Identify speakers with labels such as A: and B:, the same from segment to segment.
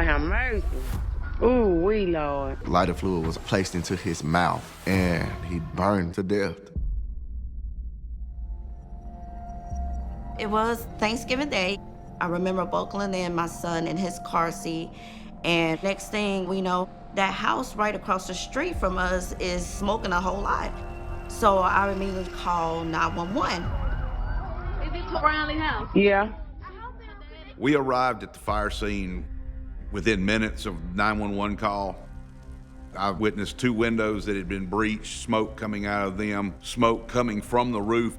A: have mercy. Ooh, wee, Lord.
B: Lighter fluid was placed into his mouth, and he burned to death.
C: It was Thanksgiving Day. I remember buckling in my son in his car seat, and next thing we know, that house right across the street from us is smoking a whole lot. So I immediately called 911.
D: Is it the Brownlee house?
A: Yeah.
E: We arrived at the fire scene within minutes of 911 call. I witnessed 2 windows that had been breached, smoke coming out of them, smoke coming from the roof.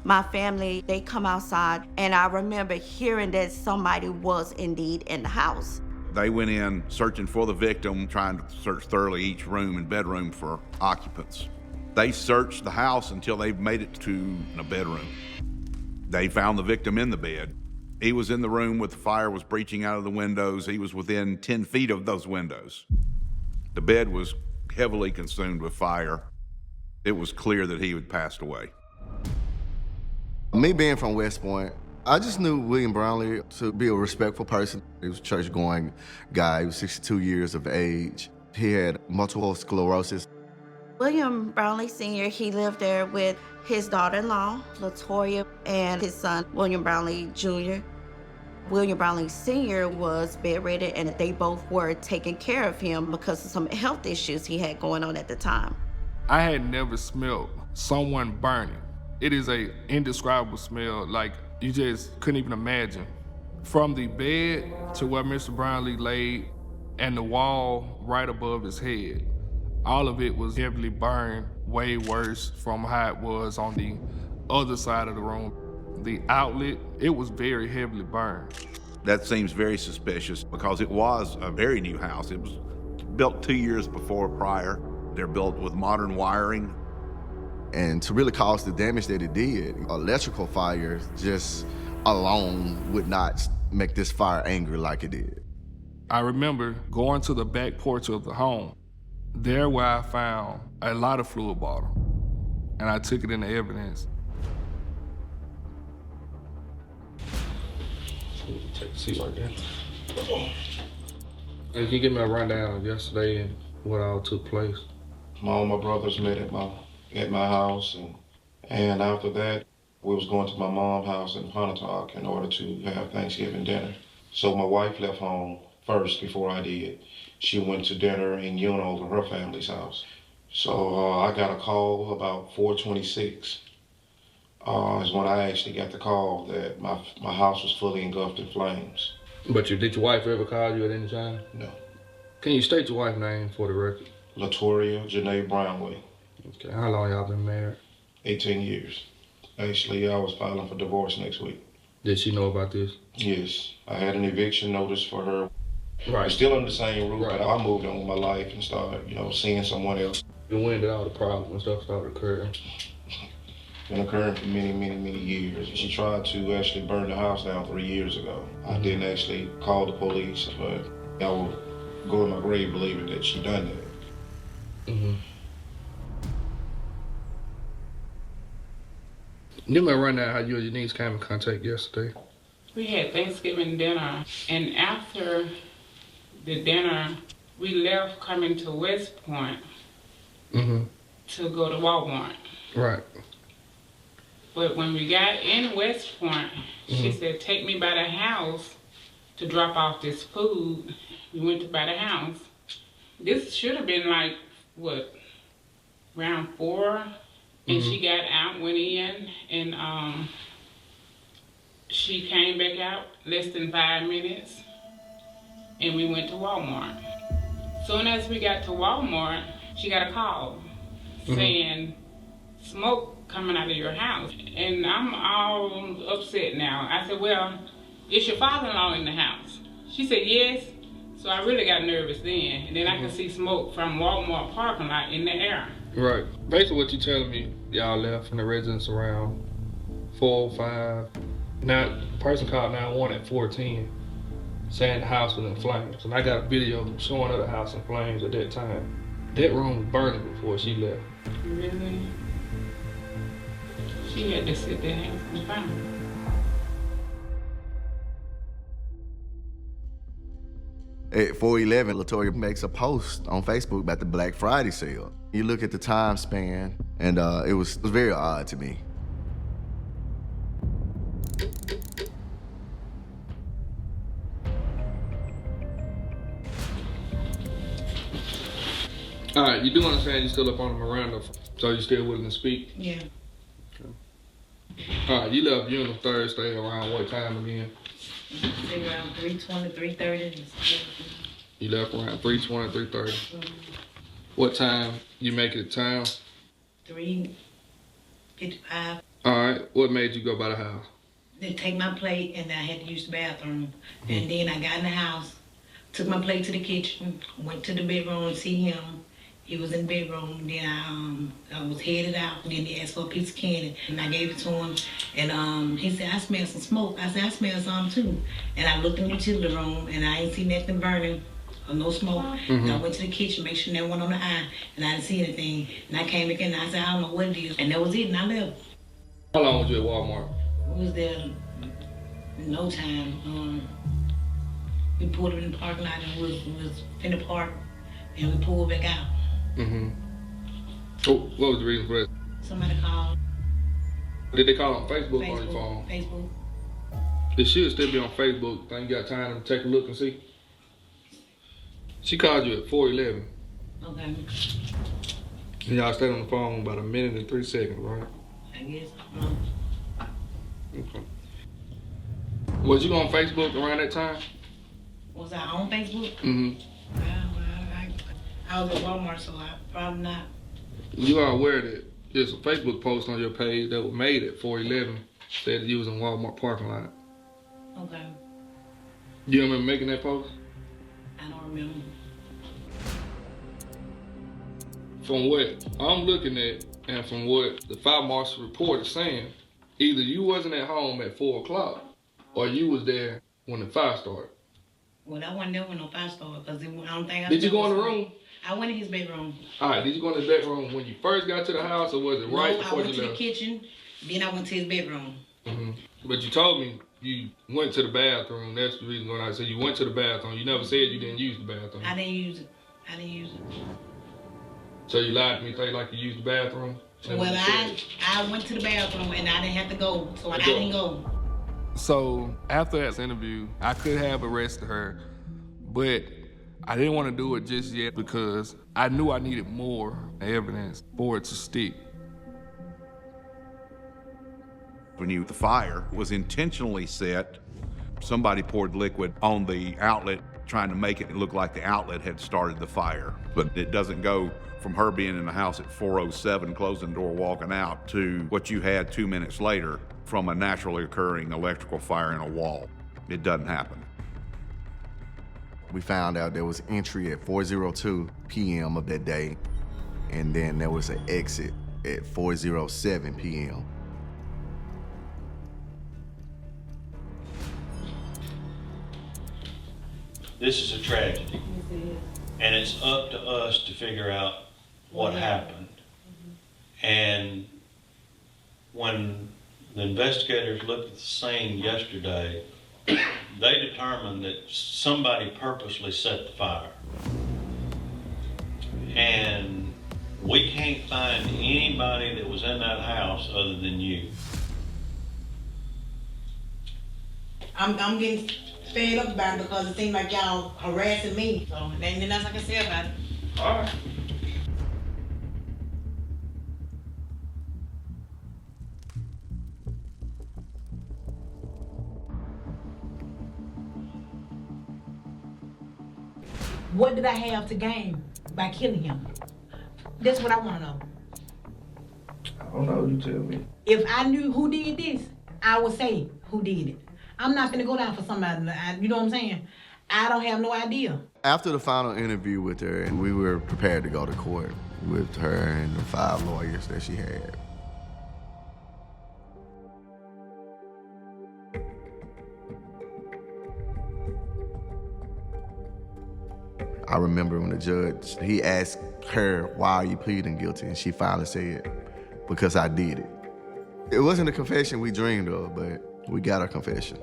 C: My family, they come outside, and I remember hearing that somebody was indeed in the house.
E: They went in searching for the victim, trying to search thoroughly each room and bedroom for occupants. They searched the house until they made it to a bedroom. They found the victim in the bed. He was in the room with the fire was breaching out of the windows. He was within 10 feet of those windows. The bed was heavily consumed with fire. It was clear that he had passed away.
B: Me being from West Point, I just knew William Brownlee to be a respectful person. He was a church-going guy. He was 62 years of age. He had multiple sclerosis.
C: William Brownlee Sr., he lived there with his daughter-in-law, Latoya, and his son, William Brownlee Jr. William Brownlee Sr. was bedridden, and they both were taking care of him because of some health issues he had going on at the time.
F: I had never smelled someone burning. It is an indescribable smell, like you just couldn't even imagine. From the bed to where Mr. Brownlee laid and the wall right above his head, all of it was heavily burned, way worse from how it was on the other side of the room. The outlet, it was very heavily burned.
E: That seems very suspicious because it was a very new house. It was built 2 years before prior. They're built with modern wiring.
B: And to really cause the damage that it did, electrical fire just alone would not make this fire angry like it did.
F: I remember going to the back porch of the home. There where I found a lighter fluid bottle, and I took it into evidence. Take a seat right there. Can you give me a rundown of yesterday and what all took place?
G: All my brothers met at my house, and after that, we was going to my mom's house in Pontotoc in order to have Thanksgiving dinner. So my wife left home first before I did. She went to dinner in Uno to her family's house. So I got a call about 4:26. Is when I actually got the call that my house was fully engulfed in flames.
F: But did your wife ever call you at any time?
G: No.
F: Can you state your wife's name for the record?
G: Latoya Janae Brownlee.
F: Okay, how long y'all been married?
G: 18 years. Actually, I was filing for divorce next week.
F: Did she know about this?
G: Yes, I had an eviction notice for her.
F: Right.
G: We're still in the same roof,
F: Right.
G: but I moved on with my life and started, seeing someone else.
F: And when did all the problems and stuff start occurring?
G: Been occurring for many, many, many years. She tried to actually burn the house down 3 years ago. I didn't actually call the police, but I will go in my grave believing that she done that.
F: Mm-hmm. Give me a rundown how you and your niece came in contact yesterday.
H: We had Thanksgiving dinner, and after the dinner, we left coming to West Point to go to Walmart.
F: Right.
H: But when we got in West Point, she said, take me by the house to drop off this food. We went to by the house. This should have been like, around 4? And she got out, went in, and she came back out less than 5 minutes, and we went to Walmart. Soon as we got to Walmart, she got a call saying, smoke coming out of your house. And I'm all upset now. I said, well, is your father-in-law in the house? She said, yes. So I really got nervous then. And then I could see smoke from Walmart parking lot in the air.
F: Right. Basically what you're telling me, y'all left from the residence around 4 or 5. Now, the person called 911 at 4:10 saying the house was in flames. And I got a video showing her the house in flames at that time. That room was burning before she left.
H: Really? She had to sit there and find
B: At 4:11, Latoya makes a post on Facebook about the Black Friday sale. You look at the time span, and it was very odd to me.
F: All right, you do understand you're still up on the Miranda, so you're still willing to speak?
C: Yeah.
F: Okay. All right, you left Unum Thursday around what time again?
C: Around 3:20, 3:30.
F: You left around 3:20, 3:30. What time you make it to town?
C: 3:55.
F: All right, what made you go by the house?
C: They take my plate and I had to use the bathroom. And then I got in the house, took my plate to the kitchen, went to the bedroom to see him. He was in the bedroom. Then I was headed out. Then he asked for a piece of candy, and I gave it to him. And he said, "I smell some smoke." I said, "I smell some too." And I looked in the utility room, and I ain't see nothing burning or no smoke. And I went to the kitchen, make sure there wasn't on the eye, and I didn't see anything. And I came back in, and I said, "I don't know what it is." And that was it, and I left.
F: How long was you at Walmart?
C: We was there no time. We pulled in the parking lot and we was in the park, and we pulled back out.
F: Oh, what was the reason for that?
C: Somebody called.
F: Did they call on Facebook or on your phone?
C: Facebook.
F: It should still be on Facebook. Think you got time to take a look and see? She called you at 4:11.
C: Okay.
F: And y'all stayed on the phone about 1 minute and 3 seconds, right?
C: I guess.
F: Okay. Was you on Facebook around that time?
C: Was I on Facebook?
F: Mm-hmm.
C: I was at Walmart, so I probably not.
F: You are aware that there's a Facebook post on your page that was made at 4:11 said that you was in Walmart parking lot.
C: Okay.
F: You remember making that post?
C: I don't remember.
F: From what I'm looking at and from what the fire marshal report is saying, either you wasn't at home at 4 o'clock or you was there when the fire started.
C: Well, I wasn't there when no fire started because I don't think I
F: Did you go in the room?
C: I went in his bedroom.
F: All right, did you go in his bedroom when you first got to the house or was it right before you left?
C: I went to the kitchen, then I went to his bedroom.
F: But you told me you went to the bathroom. That's the reason why I said you went to the bathroom. You never said you didn't use the bathroom.
C: I didn't use it.
F: So you lied to me, say like you used the bathroom?
C: Well, I went to the bathroom and I didn't have to go, so I didn't go.
F: So after that interview, I could have arrested her, but I didn't want to do it just yet because I knew I needed more evidence for it to stick.
E: When the fire was intentionally set, somebody poured liquid on the outlet trying to make it look like the outlet had started the fire. But it doesn't go from her being in the house at 4:07, closing the door, walking out, to what you had 2 minutes later from a naturally occurring electrical fire in a wall. It doesn't happen.
B: We found out there was entry at 4:02 p.m. of that day, and then there was an exit at 4:07 p.m.
I: This is a tragedy, and it's up to us to figure out what happened. And when the investigators looked at the scene yesterday, they determined that somebody purposely set the fire. And we can't find anybody that was in that house other than you.
C: I'm getting fed up about it because it seems like y'all harassing me. So ain't nothing else I can say about it.
F: All right.
C: What did I have to gain by killing him? That's what I want to know.
F: I don't know, you tell me.
C: If I knew who did this, I would say who did it. I'm not gonna go down for somebody, you know what I'm saying? I don't have no idea.
B: After the final interview with her, we were prepared to go to court with her and the 5 lawyers that she had. I remember when the judge, he asked her, "Why are you pleading guilty?" And she finally said, "Because I did it." It wasn't a confession we dreamed of, but we got our confession.